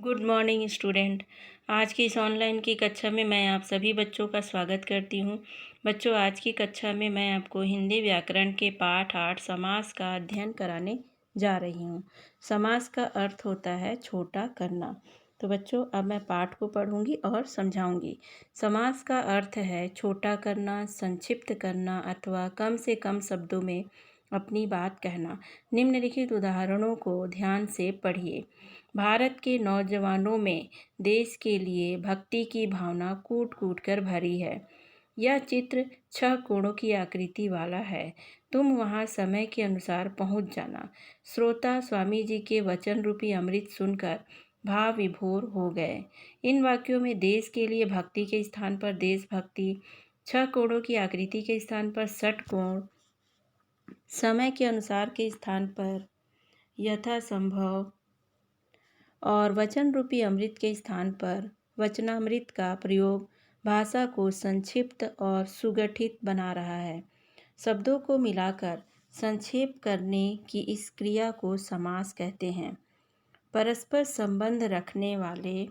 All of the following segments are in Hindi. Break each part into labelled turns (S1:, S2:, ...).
S1: Good morning student. आज की इस ऑनलाइन की कक्षा में मैं आप सभी बच्चों का स्वागत करती हूँ। बच्चों, आज की कक्षा में मैं आपको हिंदी व्याकरण के पाठ 8 समास का अध्ययन कराने जा रही हूँ। समास का अर्थ होता है छोटा करना। तो बच्चों, अब मैं पाठ को पढ़ूंगी और समझाऊंगी। समास का अर्थ है छोटा करना, संक्षिप्त करना अथवा कम से कम शब्दों में अपनी बात कहना। निम्नलिखित उदाहरणों को ध्यान से पढ़िए। भारत के नौजवानों में देश के लिए भक्ति की भावना कूट कूट कर भरी है। यह चित्र 6 कोणों की आकृति वाला है। तुम वहां समय के अनुसार पहुंच जाना। श्रोता स्वामी जी के वचन रूपी अमृत सुनकर भाव विभोर हो गए। इन वाक्यों में देश के लिए भक्ति के स्थान पर देशभक्ति, 6 कोणों की आकृति के स्थान पर षटकोण, समय के अनुसार के स्थान पर यथासंभव और वचन रूपी अमृत के स्थान पर वचनामृत का प्रयोग भाषा को संक्षिप्त और सुगठित बना रहा है। शब्दों को मिलाकर संक्षेप करने की इस क्रिया को समास कहते हैं। परस्पर संबंध रखने वाले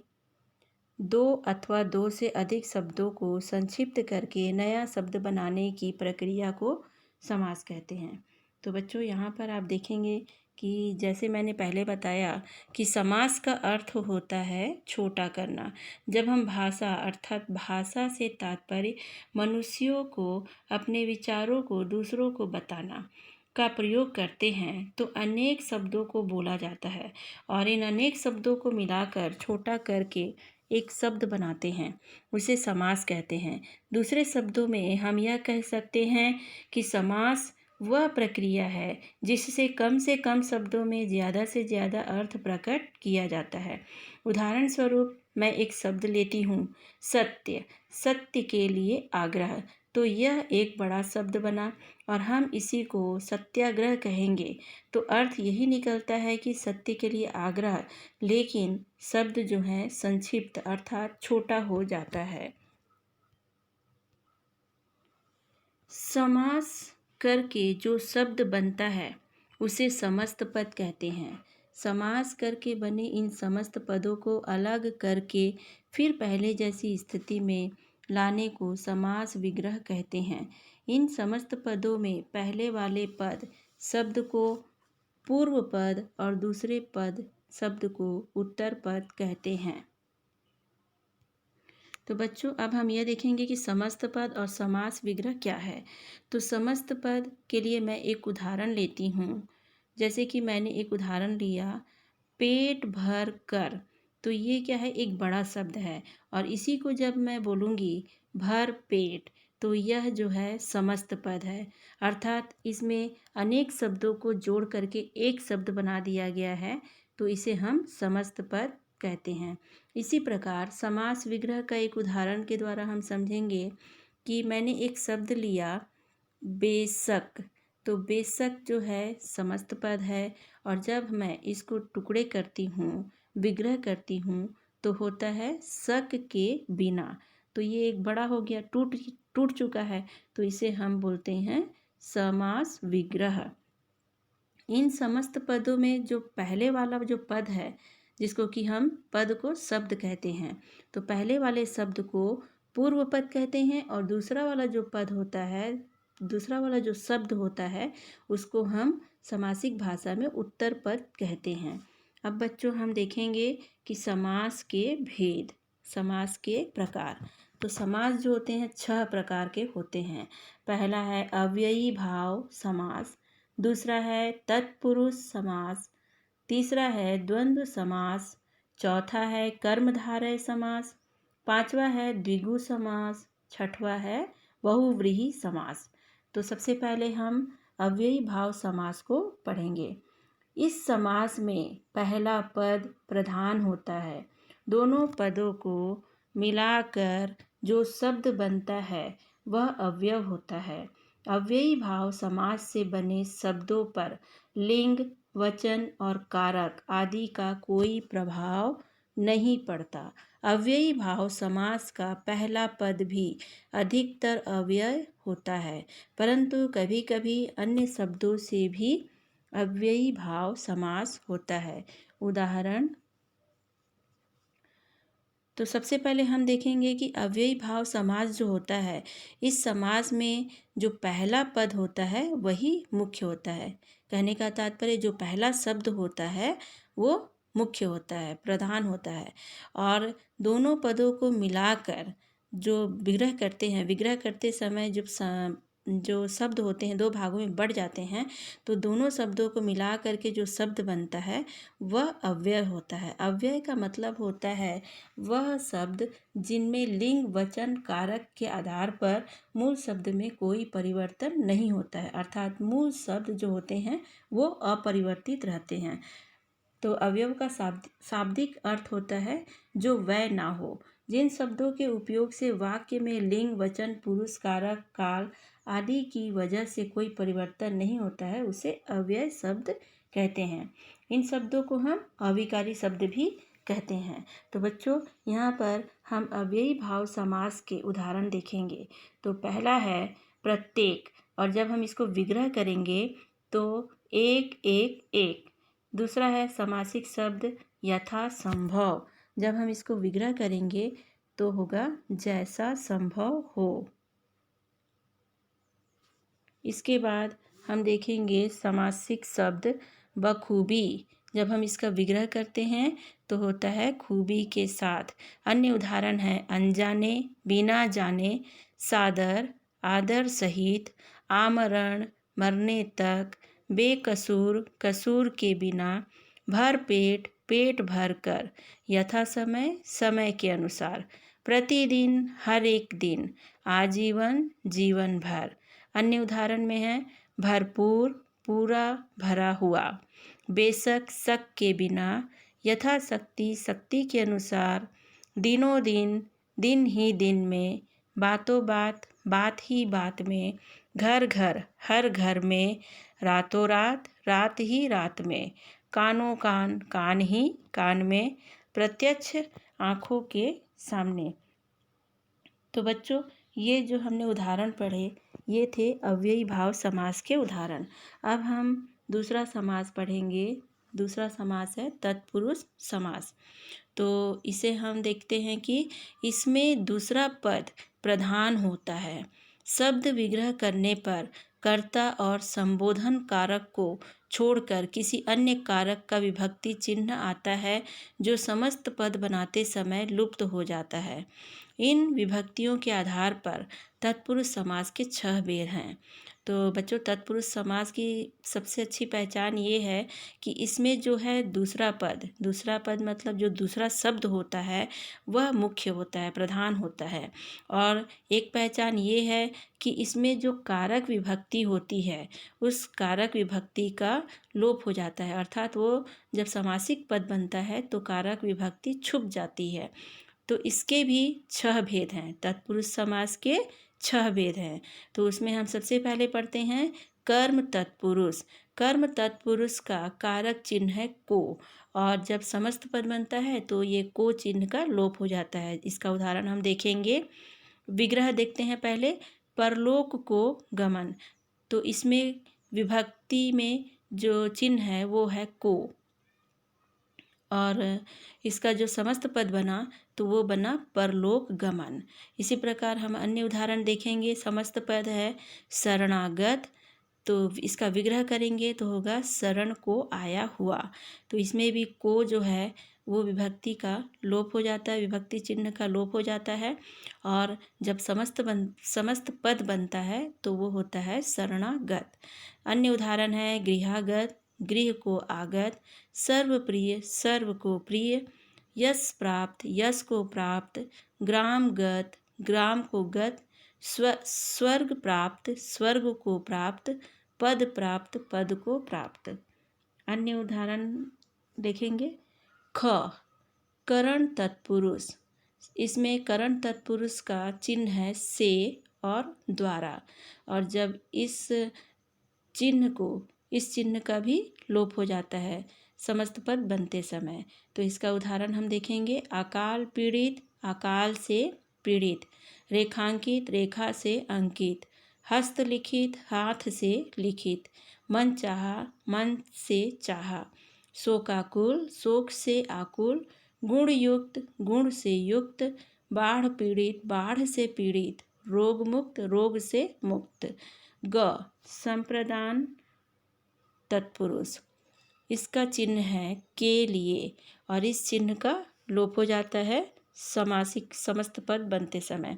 S1: दो अथवा दो से अधिक शब्दों को संक्षिप्त करके नया शब्द बनाने की प्रक्रिया को समास कहते हैं। तो बच्चों, यहाँ पर आप देखेंगे कि जैसे मैंने पहले बताया कि समास का अर्थ होता है छोटा करना। जब हम भाषा अर्थात भाषा से तात्पर्य मनुष्यों को अपने विचारों को दूसरों को बताना का प्रयोग करते हैं तो अनेक शब्दों को बोला जाता है और इन अनेक शब्दों को मिलाकर छोटा करके एक शब्द बनाते हैं, उसे समास कहते हैं। दूसरे शब्दों में हम यह कह सकते हैं कि समास वह प्रक्रिया है जिससे कम से कम शब्दों में ज़्यादा से ज़्यादा अर्थ प्रकट किया जाता है। उदाहरण स्वरूप मैं एक शब्द लेती हूँ, सत्य। सत्य के लिए आग्रह, तो यह एक बड़ा शब्द बना और हम इसी को सत्याग्रह कहेंगे। तो अर्थ यही निकलता है कि सत्य के लिए आग्रह, लेकिन शब्द जो है संक्षिप्त अर्थात छोटा हो जाता है। समास करके जो शब्द बनता है उसे समस्त पद कहते हैं। समास करके बने इन समस्त पदों को अलग करके फिर पहले जैसी स्थिति में लाने को समास विग्रह कहते हैं। इन समस्त पदों में पहले वाले पद शब्द को पूर्व पद और दूसरे पद शब्द को उत्तर पद कहते हैं। तो बच्चों, अब हम यह देखेंगे कि समस्त पद और समास विग्रह क्या है। तो समस्त पद के लिए मैं एक उदाहरण लेती हूँ। जैसे कि मैंने एक उदाहरण लिया, पेट भर कर। तो ये क्या है, एक बड़ा शब्द है और इसी को जब मैं बोलूँगी भर पेट, तो यह जो है समस्त पद है। अर्थात इसमें अनेक शब्दों को जोड़ करके एक शब्द बना दिया गया है, तो इसे हम समस्त पद कहते हैं। इसी प्रकार समास विग्रह का एक उदाहरण के द्वारा हम समझेंगे कि मैंने एक शब्द लिया बेशक। तो बेशक जो है समस्त पद है और जब मैं इसको टुकड़े करती हूँ, विग्रह करती हूँ, तो होता है शक के बिना। तो ये एक बड़ा हो गया, टूट टूट चुका है, तो इसे हम बोलते हैं समास विग्रह। इन समस्त पदों में जो पहले वाला जो पद है, जिसको कि हम पद को शब्द कहते हैं, तो पहले वाले शब्द को पूर्व पद कहते हैं और दूसरा वाला जो पद होता है, दूसरा वाला जो शब्द होता है, उसको हम समासिक भाषा में उत्तर पद कहते हैं। अब बच्चों, हम देखेंगे कि समास के भेद, समास के प्रकार। तो समास जो होते हैं 6 प्रकार के होते हैं। पहला है अव्ययी भाव समास, दूसरा है तत्पुरुष समास, तीसरा है द्वंद्व समास, चौथा है कर्मधारय समास, पांचवा है द्विगु समास, छठवा है बहुव्रीहि समास। तो सबसे पहले हम अव्ययी भाव समास को पढ़ेंगे। इस समास में पहला पद प्रधान होता है। दोनों पदों को मिलाकर जो शब्द बनता है वह अव्यय होता है। अव्ययी भाव समास से बने शब्दों पर लिंग, वचन और कारक आदि का कोई प्रभाव नहीं पड़ता। अव्ययी भाव समास का पहला पद भी अधिकतर अव्यय होता है, परंतु कभी कभी अन्य शब्दों से भी अव्ययी भाव समास होता है। उदाहरण, तो सबसे पहले हम देखेंगे कि अव्ययी भाव समास जो होता है, इस समास में जो पहला पद होता है वही मुख्य होता है। कहने का तात्पर्य जो पहला शब्द होता है वो मुख्य होता है, प्रधान होता है। और दोनों पदों को मिलाकर जो विग्रह करते हैं, विग्रह करते समय जो शब्द होते हैं दो भागों में बढ़ जाते हैं, तो दोनों शब्दों को मिला करके जो शब्द बनता है वह अव्यय होता है। अव्यय का मतलब होता है वह शब्द जिनमें लिंग वचन कारक के आधार पर मूल शब्द में कोई परिवर्तन नहीं होता है, अर्थात मूल शब्द जो होते हैं वो अपरिवर्तित रहते हैं। तो अवयव का शाब्दिक अर्थ होता है जो वय ना हो। जिन शब्दों के उपयोग से वाक्य में लिंग वचन पुरुष कारक काल आदि की वजह से कोई परिवर्तन नहीं होता है उसे अव्यय शब्द कहते हैं। इन शब्दों को हम अविकारी शब्द भी कहते हैं। तो बच्चों, यहाँ पर हम अव्ययी भाव समास के उदाहरण देखेंगे। तो पहला है प्रत्येक, और जब हम इसको विग्रह करेंगे तो एक एक एक। दूसरा है समासिक शब्द यथा संभव, जब हम इसको विग्रह करेंगे तो होगा जैसा संभव हो। इसके बाद हम देखेंगे समासिक शब्द बखूबी, जब हम इसका विग्रह करते हैं तो होता है खूबी के साथ। अन्य उदाहरण है अनजाने, बिना जाने, सादर, आदर सहित, आमरण, मरने तक, बेकसूर, कसूर के बिना, भर पेट, पेट भर कर, यथा समय, समय के अनुसार, प्रतिदिन, हर एक दिन, आजीवन, जीवन भर। अन्य उदाहरण में है भरपूर, पूरा भरा हुआ, बेशक, शक के बिना, यथाशक्ति, शक्ति के अनुसार, दिनों दिन, दिन ही दिन में, बातों बात, बात ही बात में, घर घर, हर घर में, रातों रात, रात ही रात में, कानों कान, कान ही कान में, प्रत्यक्ष, आँखों के सामने। तो बच्चों, ये जो हमने उदाहरण पढ़े ये थे अव्ययी भाव समास के उदाहरण। अब हम दूसरा समास पढ़ेंगे। दूसरा समास है तत्पुरुष समास। तो इसे हम देखते हैं कि इसमें दूसरा पद प्रधान होता है। शब्द विग्रह करने पर कर्ता और संबोधन कारक को छोड़कर किसी अन्य कारक का विभक्ति चिन्ह आता है जो समस्त पद बनाते समय लुप्त हो जाता है। इन विभक्तियों के आधार पर तत्पुरुष समास के 6 भेद हैं। तो बच्चों, तत्पुरुष समास की सबसे अच्छी पहचान ये है कि इसमें जो है दूसरा पद मतलब जो दूसरा शब्द होता है वह मुख्य होता है, प्रधान होता है। और एक पहचान ये है कि इसमें जो कारक विभक्ति होती है उस कारक विभक्ति का लोप हो जाता है, अर्थात वो जब समासिक पद बनता है तो कारक विभक्ति छुप जाती है। तो इसके भी 6 भेद हैं। तत्पुरुष समास के 6 भेद हैं। तो उसमें हम सबसे पहले पढ़ते हैं कर्म तत्पुरुष। कर्म तत्पुरुष का कारक चिन्ह है को, और जब समस्त पद बनता है तो ये को चिन्ह का लोप हो जाता है। इसका उदाहरण हम देखेंगे। विग्रह देखते हैं पहले। परलोक को गमन, तो इसमें विभक्ति में जो चिन्ह है वो है को, और इसका जो समस्त पद बना तो वो बना परलोक गमन। इसी प्रकार हम अन्य उदाहरण देखेंगे। समस्त पद है शरणागत, तो इसका विग्रह करेंगे तो होगा शरण को आया हुआ। तो इसमें भी को जो है वो विभक्ति का लोप हो जाता है, विभक्ति चिन्ह का लोप हो जाता है, और जब समस्त पद बनता है तो वो होता है शरणागत। अन्य उदाहरण है गृहागत, गृह को आगत, सर्वप्रिय, सर्व को प्रिय, यश प्राप्त, यश को प्राप्त, ग्रामगत, ग्राम को गत, स्वर्ग प्राप्त, स्वर्ग को प्राप्त, पद प्राप्त, पद को प्राप्त। अन्य उदाहरण देखेंगे। ख, करण तत्पुरुष। इसमें करण तत्पुरुष का चिन्ह है से और द्वारा, और जब इस चिन्ह का भी लोप हो जाता है समस्त पद बनते समय। तो इसका उदाहरण हम देखेंगे। अकाल पीड़ित, अकाल से पीड़ित, रेखांकित, रेखा से अंकित, हस्तलिखित, हाथ से लिखित, मन चाहा, मन से चाहा, शोकाकुल, शोक से आकुल, गुण युक्त, गुण से युक्त, बाढ़ पीड़ित, बाढ़ से पीड़ित, रोग मुक्त, रोग से मुक्त। ग संप्रदान तत्पुरुष, इसका चिन्ह है के लिए और इस चिन्ह का लोप हो जाता है समासिक समस्त पद बनते समय।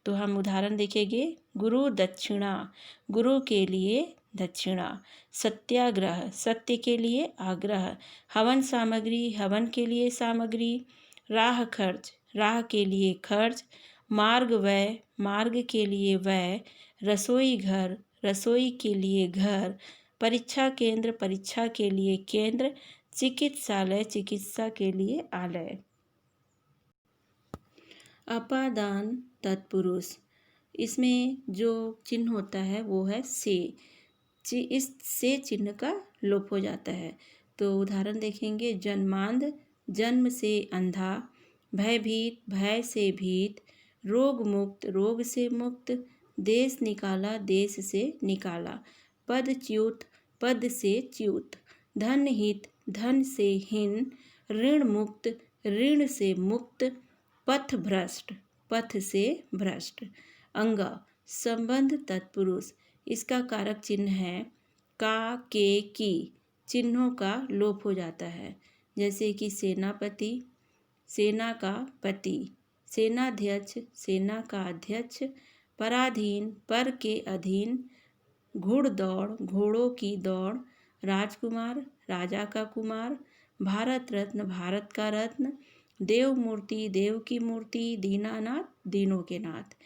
S1: तो हम उदाहरण देखेंगे। गुरु दक्षिणा, गुरु के लिए दक्षिणा। सत्याग्रह, सत्य के लिए आग्रह। हवन सामग्री, हवन के लिए सामग्री। राह खर्च, राह के लिए खर्च। मार्ग व्यय, मार्ग के लिए व्यय। रसोई घर, रसोई के लिए घर। परीक्षा केंद्र, परीक्षा के लिए केंद्र। चिकित्सालय, चिकित्सा के लिए आलय। अपादान तत्पुरुष, इसमें जो चिन्ह होता है वो है से। इस से चिन्ह का लोप हो जाता है। तो उदाहरण देखेंगे। जन्मांध, जन्म से अंधा। भयभीत, भय से भीत। रोग मुक्त, रोग से मुक्त। देश निकाला, देश से निकाला। पदच्युत, पद से च्युत। धन हित, धन से हीन। ऋण मुक्त, ऋण से मुक्त। पथ भ्रष्ट, पथ से भ्रष्ट। अंग संबंध तत्पुरुष, इसका कारक चिन्ह है का, के, की। चिन्हों का लोप हो जाता है। जैसे कि सेनापति, सेना का पति। सेनाध्यक्ष, सेना का अध्यक्ष। पराधीन, पर के अधीन। घुड़दौड़, घोड़ों की दौड़। राजकुमार, राजा का कुमार। भारत रत्न, भारत का रत्न। देव मूर्ति, देव की मूर्ति। दीनानाथ, दीनों के नाथ।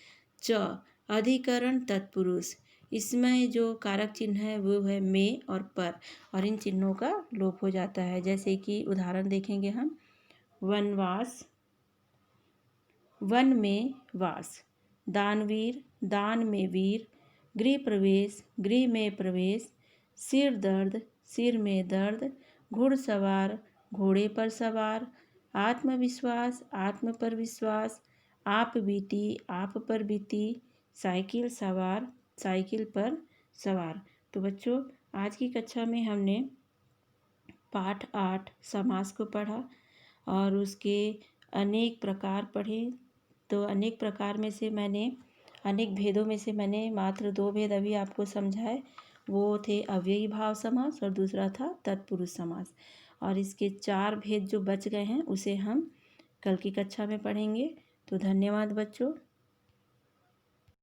S1: च अधिकरण तत्पुरुष, इसमें जो कारक चिन्ह है वो है में और पर, और इन चिन्हों का लोप हो जाता है। जैसे कि उदाहरण देखेंगे हम। वनवास, वन में वास। दानवीर, दान में वीर। गृह प्रवेश, गृह में प्रवेश। सिर दर्द, सिर में दर्द। घुड़सवार, घोड़े पर सवार। आत्मविश्वास, आत्म पर विश्वास। आप बीती, आप पर बीती। साइकिल सवार, साइकिल पर सवार। तो बच्चों, आज की कक्षा में हमने पाठ 8 समास को पढ़ा और उसके अनेक प्रकार पढ़े। तो अनेक प्रकार में से मैंने, अनेक भेदों में से मैंने मात्र 2 भेद अभी आपको समझाए। वो थे अव्ययी भाव समास और दूसरा था तत्पुरुष समास। और इसके 4 भेद जो बच गए हैं उसे हम कल की कक्षा में पढ़ेंगे। तो धन्यवाद बच्चों।